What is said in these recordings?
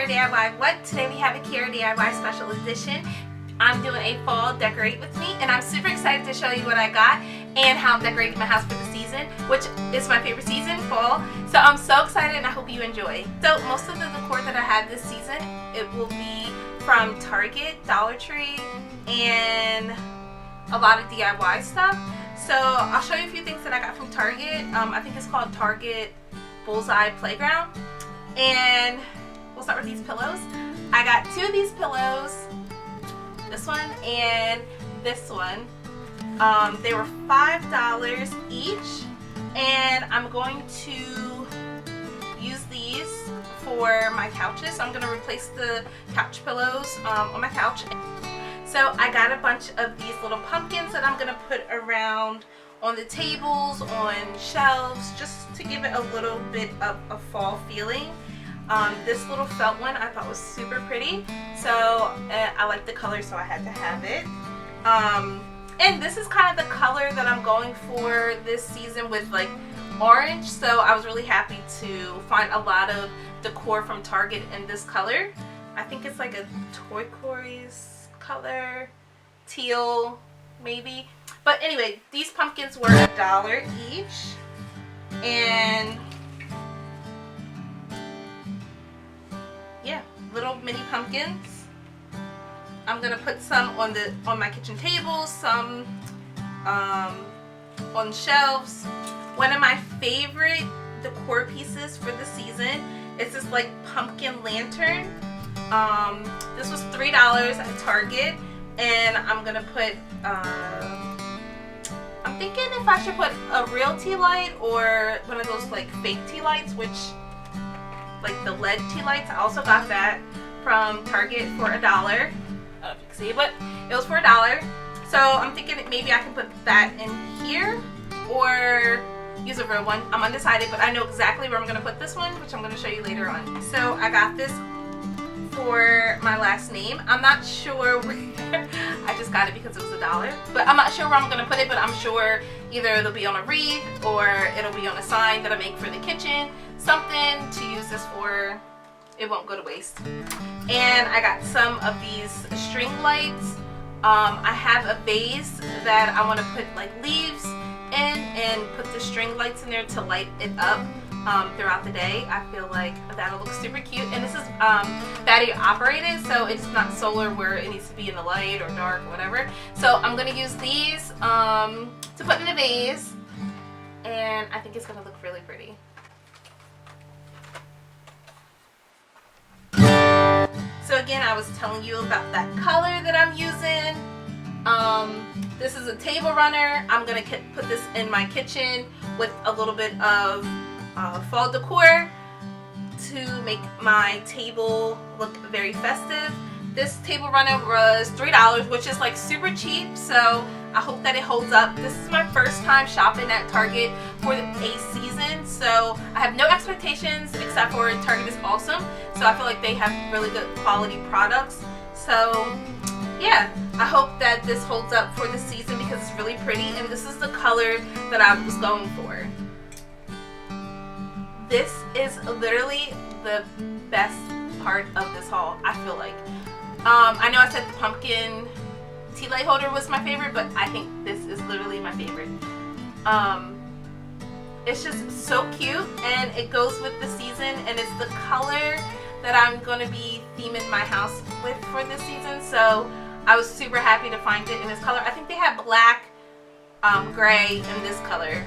Chiara DIY What? Today we have a Chiara DIY special edition. I'm doing a fall decorate with me, and I'm super excited to show you what I got and how I'm decorating my house for the season, which is my favorite season, fall. So I'm so excited and I hope you enjoy. So most of the decor that I have this season, it will be from Target, Dollar Tree, and a lot of DIY stuff. So I'll show you a few things that I got from Target. I think it's called Target Bullseye Playground. And we'll start with these pillows. I got two of these pillows, this one and this one. They were $5 each, and I'm going to use these for my couches. So I'm going to replace the couch pillows on my couch. So I got a bunch of these little pumpkins that I'm going to put around on the tables, on shelves, just to give it a little bit of a fall feeling. This little felt one I thought was super pretty, so I like the color, so I had to have it. And this is kind of the color that I'm going for this season, with like orange, so I was really happy to find a lot of decor from Target in this color. I think it's like a turquoise color, teal maybe. But anyway, these pumpkins were $1 each, and yeah, little mini pumpkins. I'm gonna put some on my kitchen table, some on shelves. One of my favorite decor pieces for the season is this like pumpkin lantern. This was $3 at Target, and I'm gonna put I'm thinking if I should put a real tea light or one of those like fake tea lights, which like the LED tea lights. I also got that from Target for $1. I don't know if you can see it, but it was for $1. So I'm thinking maybe I can put that in here or use a real one. I'm undecided, but I know exactly where I'm going to put this one, which I'm going to show you later on. So I got this for my last name. I'm not sure where. I just got it because it was $1, but I'm not sure where I'm going to put it, but I'm sure either it'll be on a wreath or it'll be on a sign that I make for the kitchen, something to use this for. It won't go to waste. And I got some of these string lights. I have a vase that I want to put like leaves in and put the string lights in there to light it up throughout the day. I feel like that'll look super cute. And this is battery operated, so it's not solar where it needs to be in the light or dark or whatever. So I'm going to use these to put in a vase, and I think it's going to look really pretty. So again, I was telling you about that color that I'm using. This is a table runner. I'm going to put this in my kitchen with a little bit of fall decor to make my table look very festive. This table runner was $3, which is like super cheap, so I hope that it holds up. This is my first time shopping at Target for a season, so I have no expectations except for Target is awesome. So I feel like they have really good quality products. So yeah, I hope that this holds up for the season because it's really pretty, and this is the color that I was going for. This is literally the best part of this haul, I feel like. I know I said the pumpkin tea light holder was my favorite, but I think this is literally my favorite. It's just so cute, and it goes with the season, and it's the color that I'm going to be theming my house with for this season. So I was super happy to find it in this color. I think they have black, gray, and this color.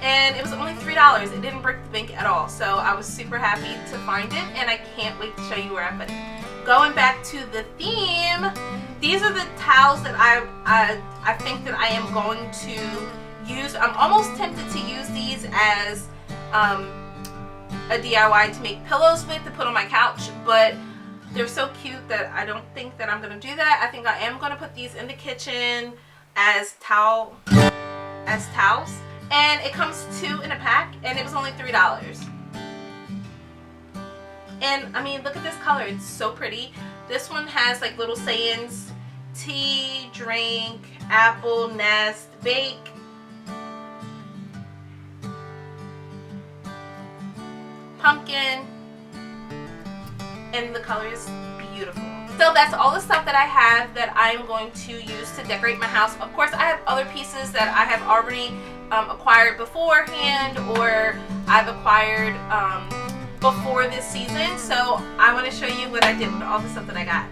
And it was only $3. It didn't break the bank at all. So I was super happy to find it, and I can't wait to show you where I put it. Going back to the theme, these are the towels that I think that I am going to use. I'm almost tempted to use these as a DIY to make pillows with, to put on my couch, but they're so cute that I don't think that I'm going to do that. I think I am going to put these in the kitchen as towels. And it comes 2 in a pack, and it was only $3. And I mean, look at this color. It's so pretty. This one has like little sayings: tea, drink, apple, nest, bake. pumpkin, and the color is beautiful. So that's all the stuff that I have that I'm going to use to decorate my house. Of course, I have other pieces that I have already acquired beforehand, or I've acquired before this season. So I want to show you what I did with all the stuff that I got.